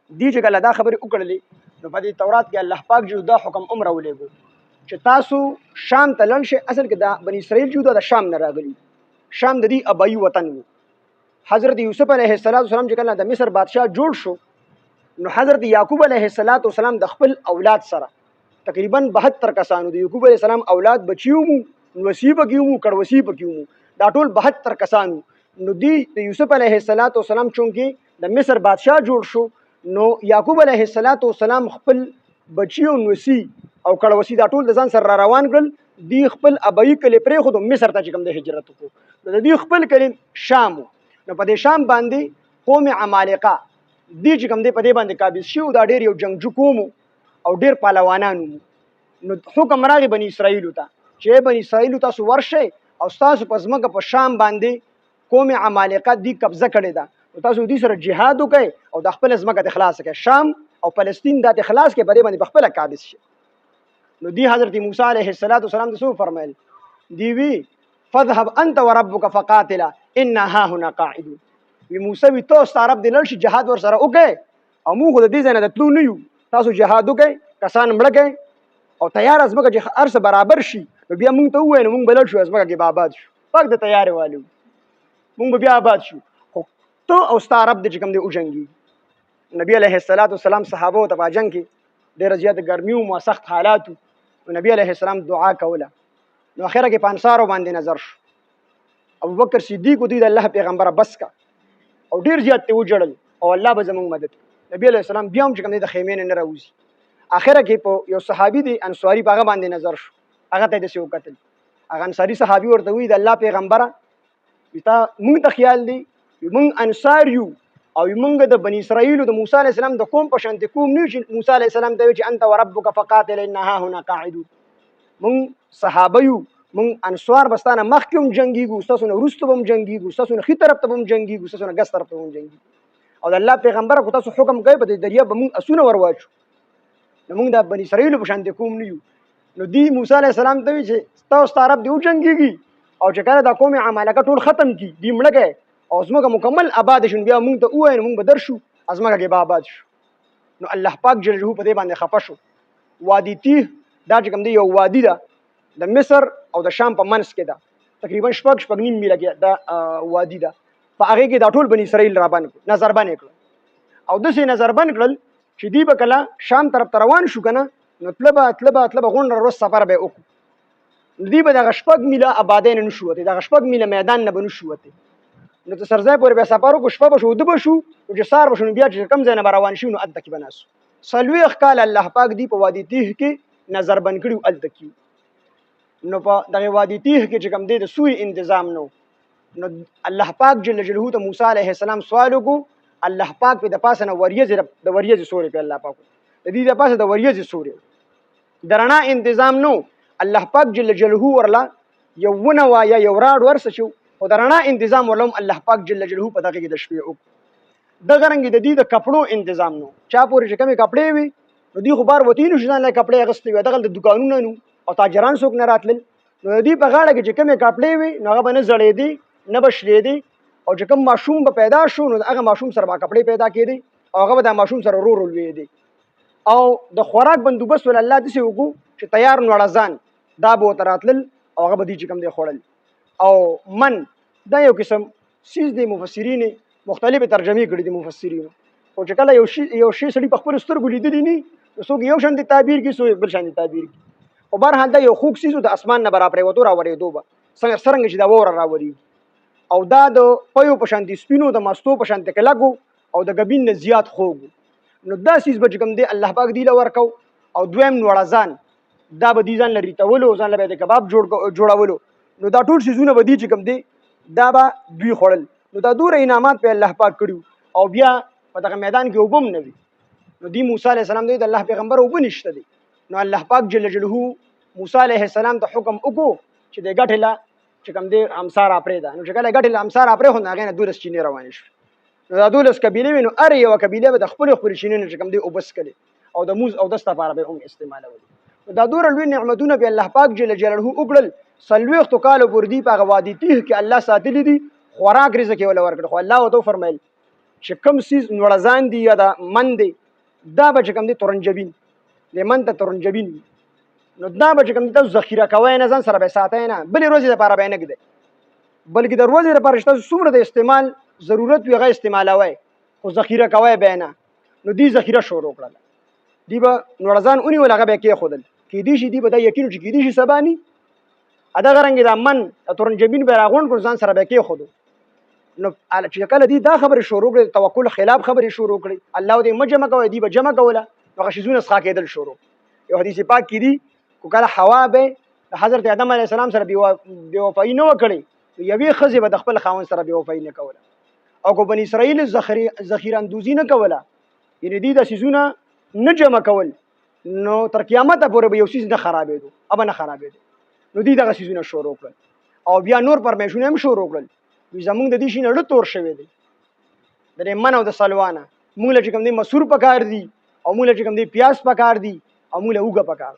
دی چې کله دا خبرې وکړلې نو په دې تورات کې الله پاک جو دا حکم راولېږو چې تاسو شام ته لاړ شئ. اصل کې دا بني اسرائیل جو د شام نه راغلي، شام د دې ابایي وطن و. حضرت یوسف علیه السلام چې کله د مصر بادشاه جوړ شو نو حضرت یعقوب علیه السلام د خپل اولاد سره تقریبا 72 کسانو، د یعقوب علیه السلام اولاد بچیو مو، نوسی پکې مو، کړوسی پکې مو، دا ټول 72 کسانو. نو دی د یوسف علیه السلام چونکې د مصر بادشاه جوړ شو نو یعقوب علیه السلام خپل بچیو، نوسی او کړوسی دا ټول د ځان سره روان کړل. دی خپل ابایي کلی پرېښود مصر ته چې کوم د هجرت وکړو. د دې خپل کلی شام. نو په دې شام باندې قوم عمالقه دی چې کوم دی په دې باندې قابض شو. دا ډېر یو جنگجو قوم او ډېر پهلوانانو. نو حکم راغی بني اسرائیلو ته چې بني اسرائیلو تاسو ورشئ او ستاسو په ځمکه په شام باندې قوم عمالقه دی قبضه کړې ده، نو تاسو دې سره جهاد وکړئ او د خپل ځمکه ته خلاص کړئ. شام او فلسطین دا ته خلاص کړئ، په دې باندې په خپله قابض شي. نو دی حضرت موسی علیه السلام د څه وفرمیل؟ دی وی فذهب انت وربك فقاتلا انا ها هنا قاعدون. وی موسی وی تو ستا رب دې لاړ شي جهاد ور سره وکړئ او موږ خو د دې ځای نه د تلو نه یو، تاسو جهاد وکړئ، کسان مړه کړئ او تیار ځمکه چې هر څه برابر شي نو بیا موږ ته ووایو نو موږ به لاړ شو ځمکه کې به آباد شو. پاک د تیارې والو موږ به بیا آباد شو. خو ته او ستا رب دې چې کوم دی وجنګي. نبی علیه السلام صحابو ته په جنګ کې ډېره زیاته ګرمي وه، سخت حالات وو. نبی علیه السلام دعا کوله. نو اخره کې په انصارو باندې نظر شو. ابوبکر صدیق دوی د الله پیغمبره بس کا او ډېر زیات ته وجړل او الله به زموږ مدد کوي. نبی علیه السلام بیا هم چې کوم دی د خیمې نه راوځي. اخره کې په یو صحابي دی انصاري په هغه باندې نظر شو. هغه ته داسې وکتل. هغه انصاري صحابي ورته وایي د الله پیغمبره تا موږ ته خیال دی موږ انصار یو او موږ د بني اسرائیلو د موسی علیه السلام د قوم په شان قوم نه یو چې موسی علیه السلام ته وایي چې انت وربک فقاتل انا ها هنا قاعدون. موږ صحابه یو، موږ انصار بستانه مخکې هم جنګېږو، ستاسو نه وروسته به هم جنګېږو، ستاسو نه ښي طرف ته به هم جنګېږو، ستاسو نه ګس طرف ته به هم جنګېږو. او د الله پیغمبره خو تاسو حکم کوئ په دې دریاب به موږ اسونه ور واچو. نو موږ د بني اسرائیلو په شان قوم نه یو. نو دی موسی علیه السلام ته وایي چې ستا او ستا رب دې وجنګېږي او چې کله دا قوم عمالقه ټول ختم کړي، دی مړه کړي او ځمکه مکمل آباد شي، بیا موږ ته ووایي نو موږ به درشو ځمکه کې به آباد شو. نو الله پاک جل جلاله په دې باندې خفه شو. وادي تیه دا چې کوم دی یو وادي ده د مصر او د شام په منځ کې ده، تقریبا شپږ نیم میله کې دا وادي ده. په هغې کې دا ټول بني اسرائیل رابند کړل، نظربند یې کړل او داسې نظربند کړل چې دوی به کله شام طرف ته روان شو که نه نو تله به غونډه روز سفر به یې وکړو. نو دوی به دغه 6 میله آبادۍ نه نشو وتی، دغه 6 میله میدان نه به نشو وتی. نو ته سرځای پورې بیا سفر وکړو، شپه به شو، اوده به شو، نو چې سهار به شو نو بیا چې کوم ځای نه به روان شو نو هلته کې به ناست. 40 کاله الله پاک دی په وادي تیه کې نظربند کړي وو هلته کې. نو په دغه وادي تیه کې چې کوم دی د سوی انتظام نو نو الله پاک جل جلاله ته موسی علیه السلام سوال وکړو. الله پاک په د پاسه نه وریځې سورې په الله پاک د دې د پاسه د وریځې سورې د رڼا انتظام نو. الله پاک جل جلاله ورله یو ونه وایه یو راډ ورسه شو خو د رڼا انتظام ورله هم الله پاک جل جلاله په دغه کې د شپې وکړو. دغه رنګې د دې د کپړو انتظام نو. چا پورې چې کومې کپړې وي نو دوی خو بار وتي نشو ځان له کپړې اخیستې وي، دغه د دوکانونه نو او تاجران څوک نه راتلل. نو د دې په غاړه کې چې کومې کپړې وي نو هغه به نه زړېدې نه به شلېدې او چې کوم ماشوم به پیدا شو نو هغه ماشوم سره به کپړې پیدا کېدې او هغه به د ماشوم سره ورو ورو لوېدې. او د خوراک بندوبست ول الله داسې وکړو چې تیار نوړه ځان دا به ورته راتلل او هغه به دوی چې کوم دی خوړل. او من دا یو قسم سیز دی، مفسرین مختلفې ترجمې کړي دي مفسرینو. خو چې کله یو شی سړي په خپلو سترګو لیدلی نه نو څوک یو شان دی تعبیر کړي، څوک بل شان دی تعبیر کړي. خو بهرحال دا یو خوږ سیز و، د اسمان نه به راپرېوتو راورېدو به څرنګه چې دا واوره راورېږي او دا د پیو په شانتې سپینو د مستو په شانتې کلکو او د ګبین نه زیات خوږ. نو دا سیز به چې کوم دی الله پاک دی له ورکو. او دویم نوړه ځان دا به دې ځان له ریتولو، ځان له به د کباب جوړولو. نو دا ټول سیزونه به دي چې کوم دی دا به دوی خوړل. نو دا دوره انعامات په الله پاک کړي او بیا په دغه میدان کې اوبه هم نه وي. نو دی موسی علیه السلام دی د الله پیغمبر اوبه نشته دی. نو الله پاک جل جلاله موسی علیه السلام ته حکم وکړو چې د ګټې له چې کوم دی امسا راپرېږده. نو چې کله ګټې له امسا راپرېښود نو هغې نه 12 چینې روانې شوې. نو دا 12 قبیلې وې نو هرې یوه قبیله به د خپلې چینې نه چې کوم دی اوبه څښلې او د موز او دست لپاره به یې هم استعمالولې. نو دا دومره لوی نعمتونه به الله پاک جل جلاله وکړل. 40 کالو پورې دي په هغه وادي تیه کې الله ساتلي دي، خوراک رزق یې وله ورکړ. خو الله ورته وفرمیل چې کوم سیز نوړزان دي یا د من دی دا به چې کوم دی تورنجبین د من ته تورنجبین نو دا به چې کوم دی تاسو ذخیره کوئ نه ځان سره به ساتئ نه بلې ورځې دپاره به یې نه ږدئ بلکې د ورځې لپاره چې تاسو څومره د استعمال ضرورت وي هغه استعمالوئ خو ذخیره کوئ به نه نو دی ذخیره شروع کړله دی به نوړزان ونیول هغه به یې کېښودل کېدای شي دی به دا یقین چې کېدای شي سبا ني دغه رنګې دا من تورنجبین به راغونډ کړو ځان سره به یې کېښودو نو چې کله دی دا خبرې شروع کړې توکل خلاف خبرې شروع کړې الله دې مه جمع کوئ دی به جمع کوله نو هغه شیزونه څښا کېدل شروع یو حدیث پاک کې دي خو کله حوا به د حضرت آدم علیه السلام سره بېوفایي نه وه کړې نو یوې ښځې به د خپل خاوند سره بېوفایي نه کوله او که بني اسرائیل ذخیره اندوزي نه کوله یعنې دوی دا څیزونه نه جمع کول نو تر قیامته پورې به یو څیز نه خرابېدو ابه نه خرابېدو نو دوی دغه څیزونه شروع کړل او بیا نور پرمیشونه هم شروع کړل دوی زمونږ د دې شي نه ډه تور شوی دی د دې من او د سلوانه مونږ له چې کوم دی مسور پکار دي او مونږ له چې کوم دی پیاز پکار دي او مونږ له اوږه پکار